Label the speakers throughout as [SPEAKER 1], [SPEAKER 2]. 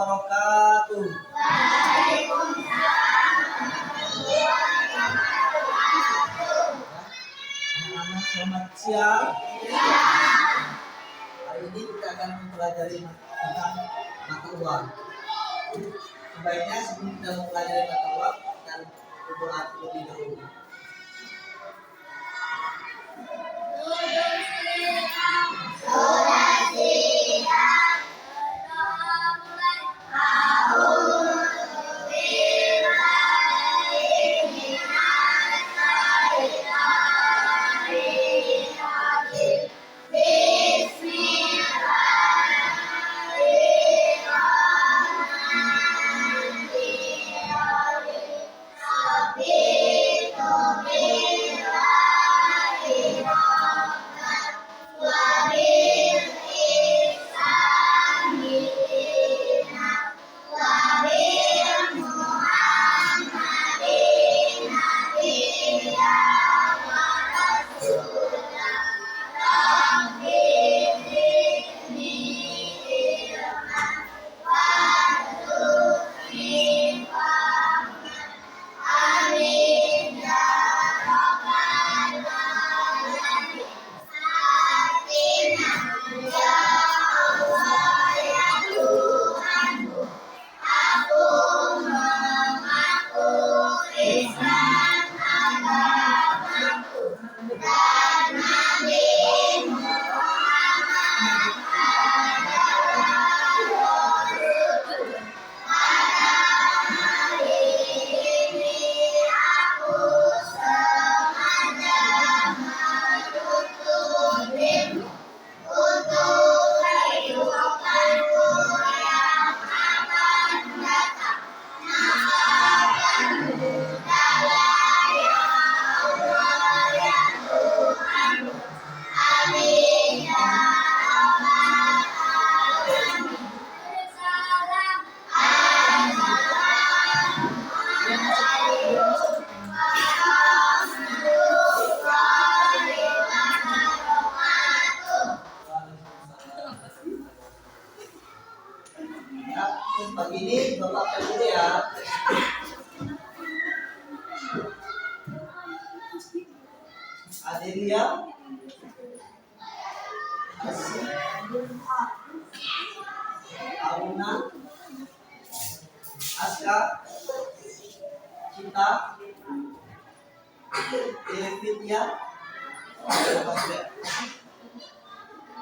[SPEAKER 1] wabarakatuh. Anak-anak selamat siang. Hari ini kita akan mempelajari tentang mata uang. Sebaiknya sebelum kita mempelajari mata uang, kita berdoa terlebih dahulu. Pagi ini Bapak dulu ya. Adelia, Auna, Aska, Cinta, Devitya,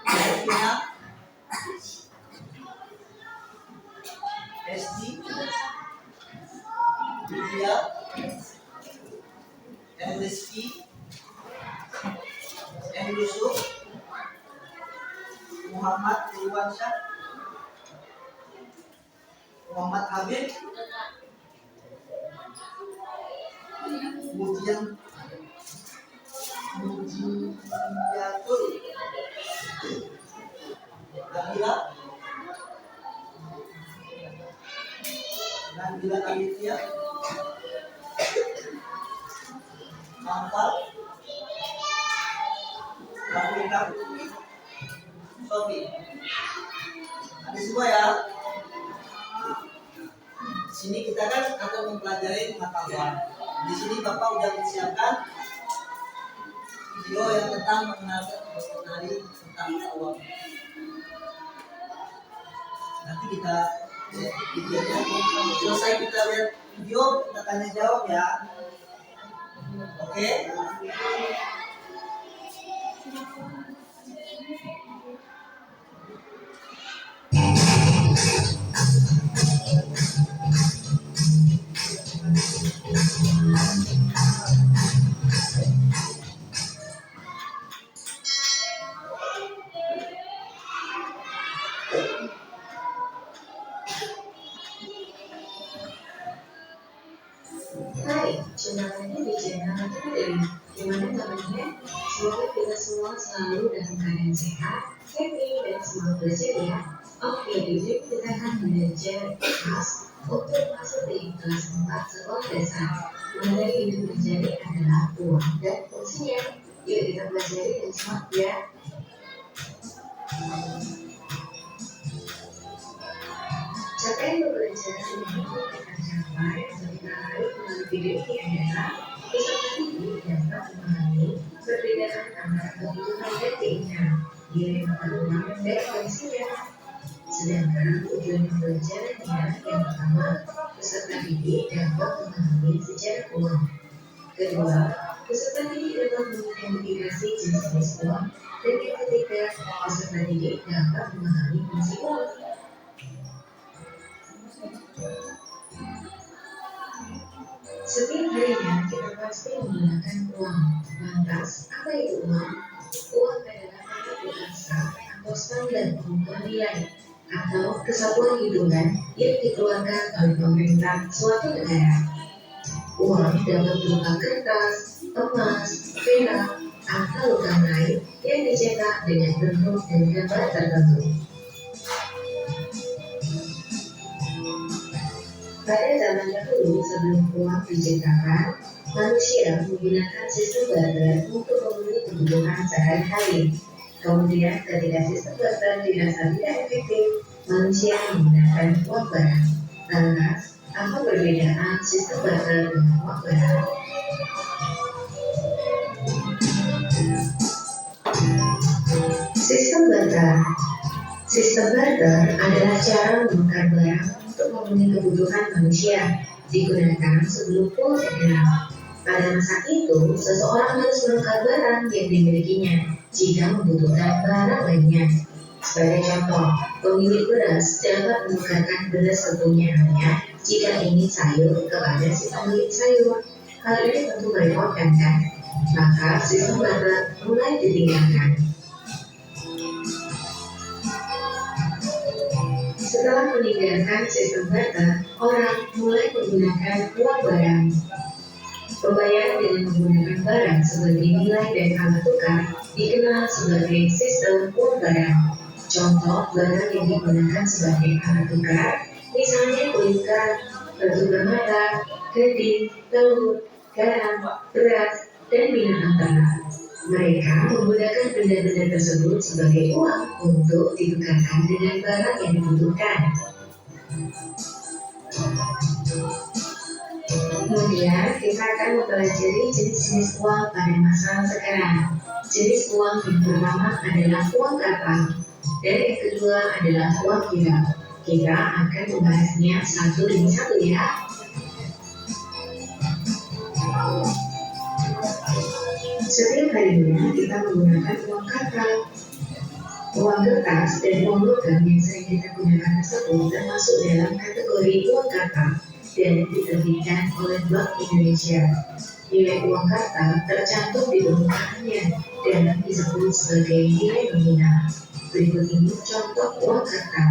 [SPEAKER 1] Devina, Esti, Julia, Rizky, Yusuf, Muhammad Irwansyah, Muhammad Habib, Mujiatul, Nabila Aditya, Mangkal, Rafika, Sofi. Ada semua ya. Di sini kita kan akan mempelajari mata uang. Di sini Bapak udah menyiapkan video yang tentang mengenali tentang mata uang. Nanti kita lihat videonya. Selesai kita lihat video, kita tanya jawab ya. Oke?
[SPEAKER 2] Hai, jumlahnya di channel Dewi. Gimana kabarnya? Semoga kita semua selalu dalam keadaan sehat, happy, dan semangat belajar ya. Oke, di video kita akan belajar kelas untuk masuk di kelas 4 sekolah dasar. Materi ini belajar adalah uang dan fungsinya. Yuk kita pelajari dan semangat ya. Capaian pembelajaran yang kita capai atau kita raih melalui video ini adalah peserta didik dapat memahami perbedaan antara kebutuhan dan keinginan nilai mata uang dan fungsinya. Sedangkan tujuan pembelajarannya yang pertama, peserta didik dapat memahami sejarah uang. Kedua, peserta didik dapat mengidentifikasi jenis-jenis uang. Dan yang ketiga, peserta didik dapat memahami fungsi uang. Setiap harinya kita pasti menggunakan uang. Lantas, apa itu uang? Uang adalah alat bahasa atau standar pengukuran nilai atau kesatuan hitungan yang dikeluarkan oleh pemerintah suatu negara. Uang dapat berupa kertas, emas, perak, atau logam lain yang dicetak dengan bentuk dan gambar tertentu. Pada zaman dahulu sebelum uang diciptakan, manusia menggunakan sistem barter untuk memenuhi kebutuhan sehari-hari. Kemudian ketika sistem barter dirasa tidak efektif, manusia menggunakan uang barang. Lantas, apa perbedaan sistem barter dengan uang barang? Sistem barter adalah cara menukar barang untuk memenuhi kebutuhan manusia, digunakan sebelum uang terkenal. Pada masa itu, seseorang harus menukar barang yang dimilikinya jika membutuhkan barang lainnya. Sebagai contoh, pemilik beras dapat menukarkan beras sepunyanya jika ingin sayur kepada si pemilik sayur. Hal ini tentu merepotkan kan? Maka sistem barter mulai ditinggalkan. Setelah meninggalkan sistem barter, orang mulai menggunakan uang barang. Pembayaran dengan menggunakan barang sebagai nilai dan alat tukar dikenal sebagai sistem uang barang. Contoh barang yang digunakan sebagai alat tukar, misalnya kulit karat, batu permata, gading, telur, garam, beras, dan binatang ternak. Mereka menggunakan benda-benda tersebut sebagai uang untuk ditukarkan dengan barang yang dibutuhkan. Kemudian kita akan mempelajari jenis-jenis uang pada masa sekarang. Jenis uang yang pertama adalah uang kartal, dan yang kedua adalah uang kira. Kita akan membahasnya satu demi satu ya. Setiap harinya kita menggunakan uang kartal. Uang kertas dan uang logam yang sering kita gunakan tersebut termasuk dalam kategori uang kartal dan diterbitkan oleh Bank Indonesia. Nilai uang kartal tercantum di permukaannya dan disebut sebagai nilai nominal. Berikut ini contoh uang kartal.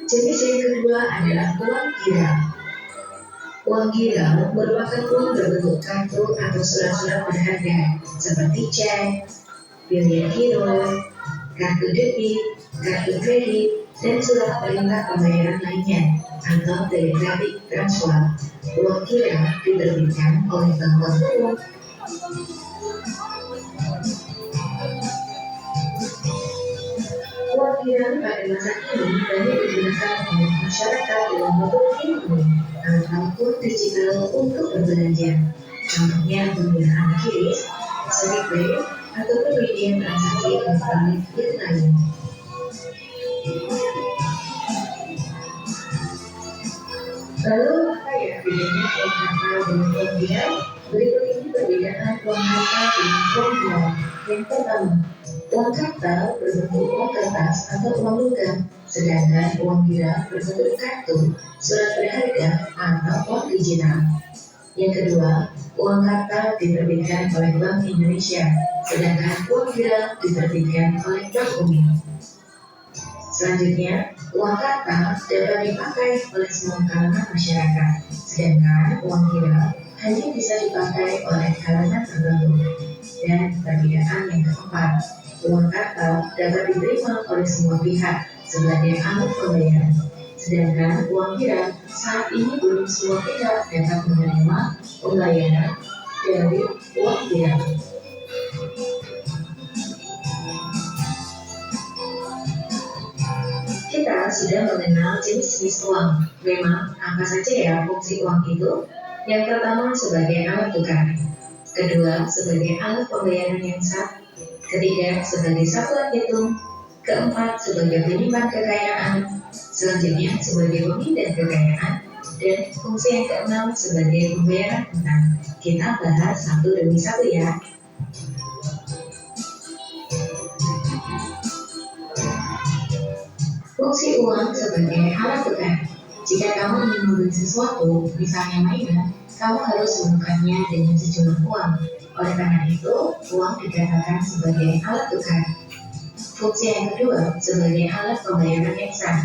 [SPEAKER 2] Jenis yang kedua adalah uang gira. Uang gira merupakan uang berbentuk kartu atau surat-surat berharga seperti cek, biliar giro, kartu debit, kartu kredit, dan surat perintah pembayaran lainnya atau telegraphic transfer. Uang gira diterbitkan oleh Bank Umum. Uang gira pada masa ini banyak digunakan oleh masyarakat dalam bentuk ilmu ataupun digital untuk berbelanja. Contohnya penggunaan QRIS, SRIP, ataupun media transaksi elektronik yang lain. Lalu apa ya bedanya uang kartal dengan uang gira? Berikut ini perbedaan uang kartal dengan uang gira. Yang pertama, uang kartal berbentuk uang kertas atau uang logam, sedangkan uang gira berbentuk kartu, surat berharga, atau uang digital. Yang kedua, uang kartal diterbitkan oleh Bank Indonesia, sedangkan uang gira diterbitkan oleh Bank Umum. Selanjutnya, uang kartal dapat dipakai oleh semua kalangan masyarakat, sedangkan uang gira hanya bisa dipakai oleh kalangan tertentu. Dan perbedaan yang keempat, uang kartal dapat diterima oleh semua pihak sebagai alat pembayaran, sedangkan uang gira saat ini belum semua pihak dapat menerima pembayaran dari uang gira. Kita sudah mengenal jenis-jenis uang. Memang apa saja ya fungsi uang itu? Yang pertama sebagai alat tukar, kedua sebagai alat pembayaran yang sah, ketiga sebagai satuan hitung, keempat sebagai penyimpan kekayaan, selanjutnya sebagai pemindai kekayaan, dan fungsi yang keenam sebagai pembayaran utang. Kita bahas satu demi satu ya. Fungsi uang sebagai alat tukar. Jika kamu ingin membeli sesuatu, misalnya mainan, kamu harus menukarnya dengan sejumlah uang. Oleh karena itu, uang dikatakan sebagai alat tukar. Fungsi yang kedua sebagai alat pembayaran yang sah.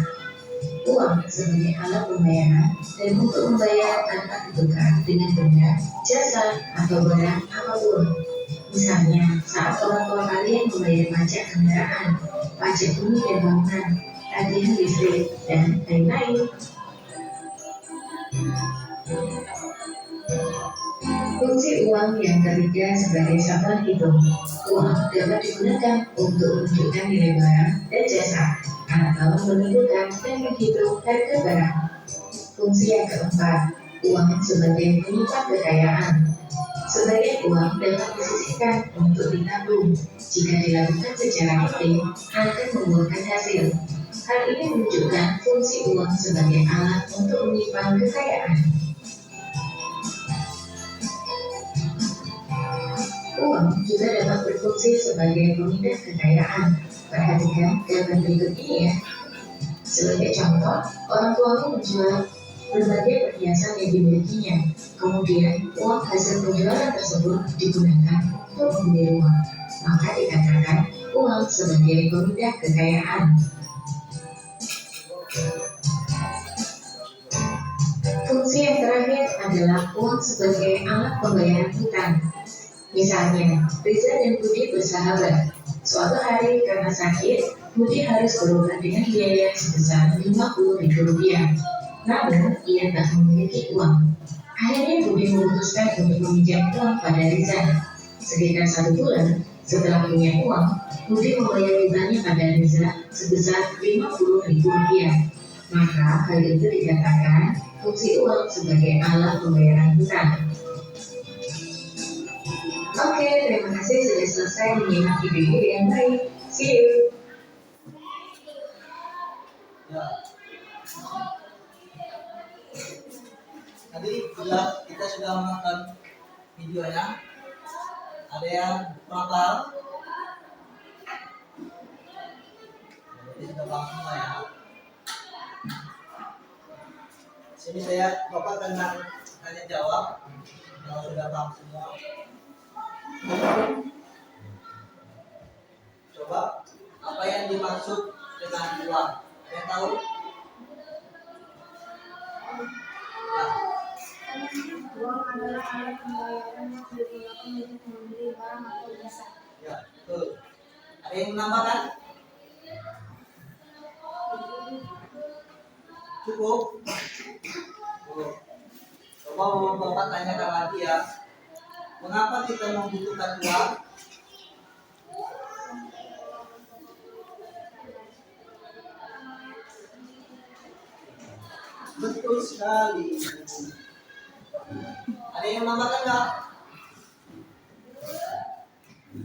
[SPEAKER 2] Uang sebagai alat pembayaran dan untuk membayar tanpa ditukar dengan benda, jasa, atau barang apapun. Misalnya, saat orang tua kalian membayar pajak kendaraan, pajak bumi dan bangunan, tagihan listrik, dan lain-lain. Fungsi uang yang ketiga sebagai satuan hitung. Uang dapat digunakan untuk menunjukkan nilai barang dan jasa, atau menentukan dan menghitung harga barang. Fungsi yang keempat, uang sebagai penyimpan kekayaan. Sebagian uang dapat disisihkan untuk ditabung. Jika dilakukan secara rutin, akan membuahkan hasil. Hal ini menunjukkan fungsi uang sebagai alat untuk menyimpan kekayaan. Uang juga dapat berfungsi sebagai pemindah kekayaan. Perhatikan gambar berikut ini ya. Sebagai contoh, orang tuamu menjual berbagai perhiasan yang dimilikinya. Kemudian, uang hasil penjualan tersebut digunakan untuk membeli rumah. Maka dikatakan uang sebagai pemindah kekayaan. Fungsi yang terakhir adalah uang sebagai alat pembayaran hutang. Misalnya, Riza dan Budi bersahabat. Suatu hari karena sakit, Budi harus berobat dengan biaya sebesar Rp50.000. Namun, ia tak memiliki uang. Akhirnya Budi memutuskan untuk meminjam uang pada Riza. Sekitar 1 bulan setelah punya uang, Budi membayar hutangnya pada Riza sebesar Rp50.000. Maka hal itu dikatakan fungsi uang sebagai alat pembayaran hutang. Oke, terima kasih sudah selesai menyimak video yang baik. See you.
[SPEAKER 1] Ya. Tadi kita sudah menonton videonya. Ada yang hafal? Jadi sudah paham semua ya. Sini Bapak tanya jawab. Kalau sudah paham semua. Coba apa yang dimaksud dengan uang? Ada yang tahu?
[SPEAKER 3] Uang adalah alat pembayaran yang digunakan untuk membeli barang atau jasa.
[SPEAKER 1] Ya, betul. Ada yang menambahkan? Cukup? Coba Bapak tanyakan lagi ya. Mengapa kita membutuhkan uang? Betul sekali. Ada yang menambahkan nggak?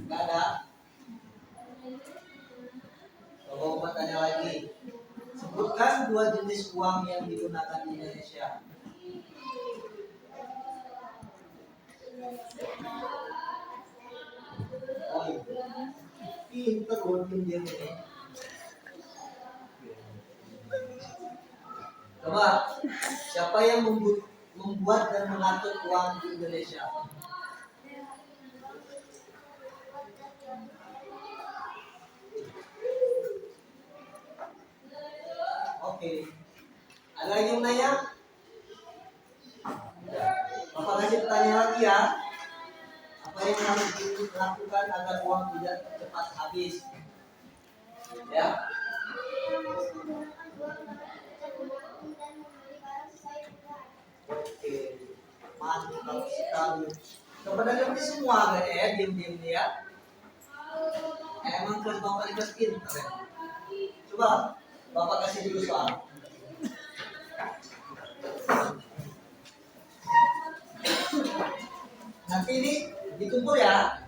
[SPEAKER 1] Nggak ada. Coba Bapak tanya lagi. Sebutkan 2 jenis uang yang digunakan di Indonesia. Oh iya. Pinter loh diam ini. Coba, siapa yang membuat dan mengatur uang di Indonesia? Oke. Ada lagi yang nanya? Bapak kasih pertanyaan lagi ya. Apa yang harus dilakukan agar uang tidak cepat habis? Ya. Oke, mantap sekali. Kepada kami semua kan ya, diam-diam ya. Emang kelas Bapak ini pintar ya. Coba Bapak kasih dulu soal. Nanti ini ditumpul ya.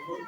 [SPEAKER 1] kebun.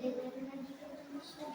[SPEAKER 1] Ya, dikasih tahu.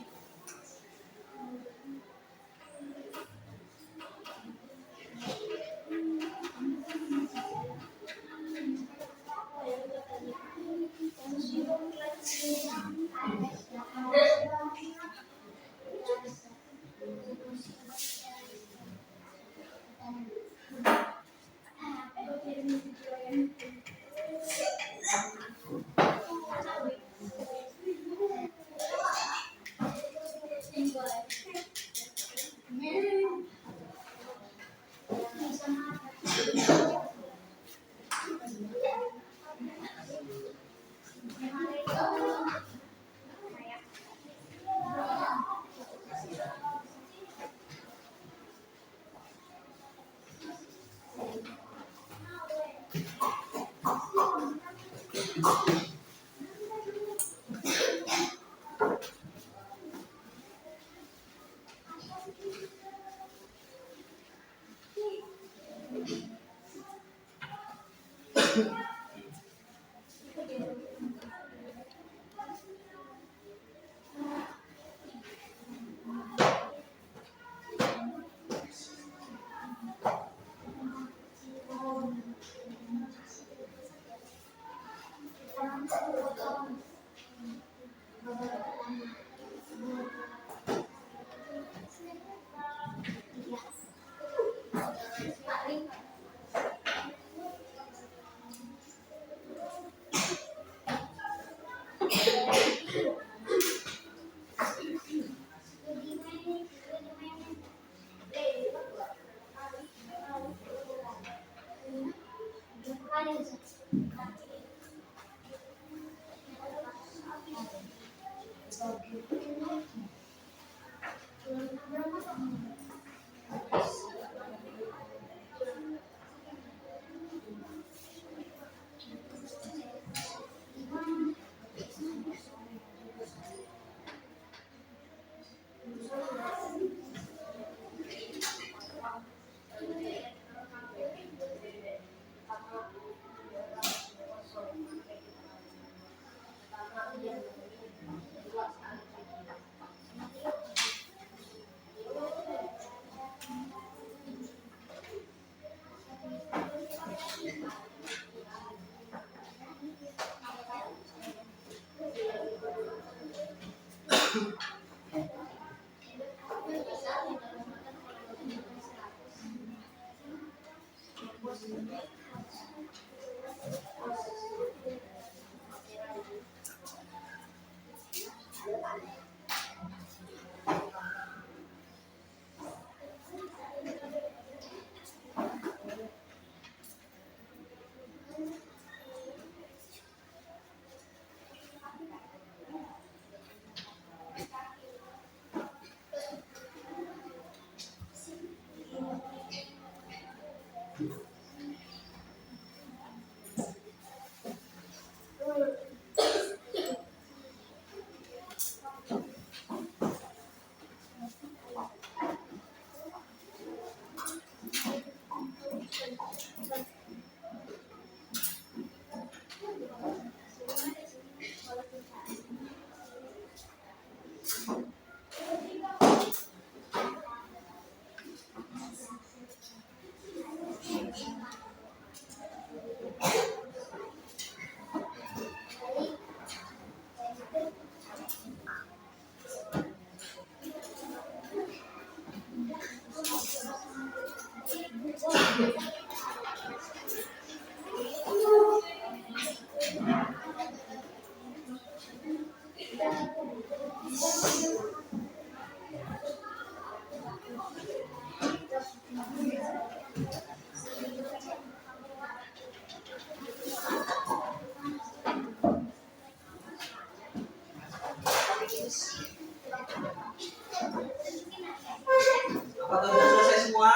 [SPEAKER 1] Apakah sudah selesai semua?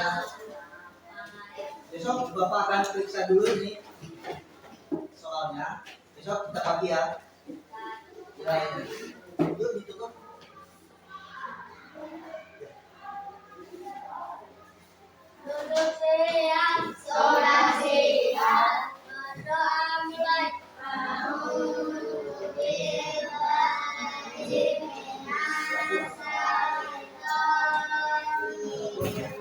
[SPEAKER 1] Ya. Besok Bapak akan periksa dulu nih soalnya. Besok kita pagi ya. Kirain. Yuk ditutup.
[SPEAKER 3] Duduk siap, sudah siap, berdoa mulai. Alhamdulillah,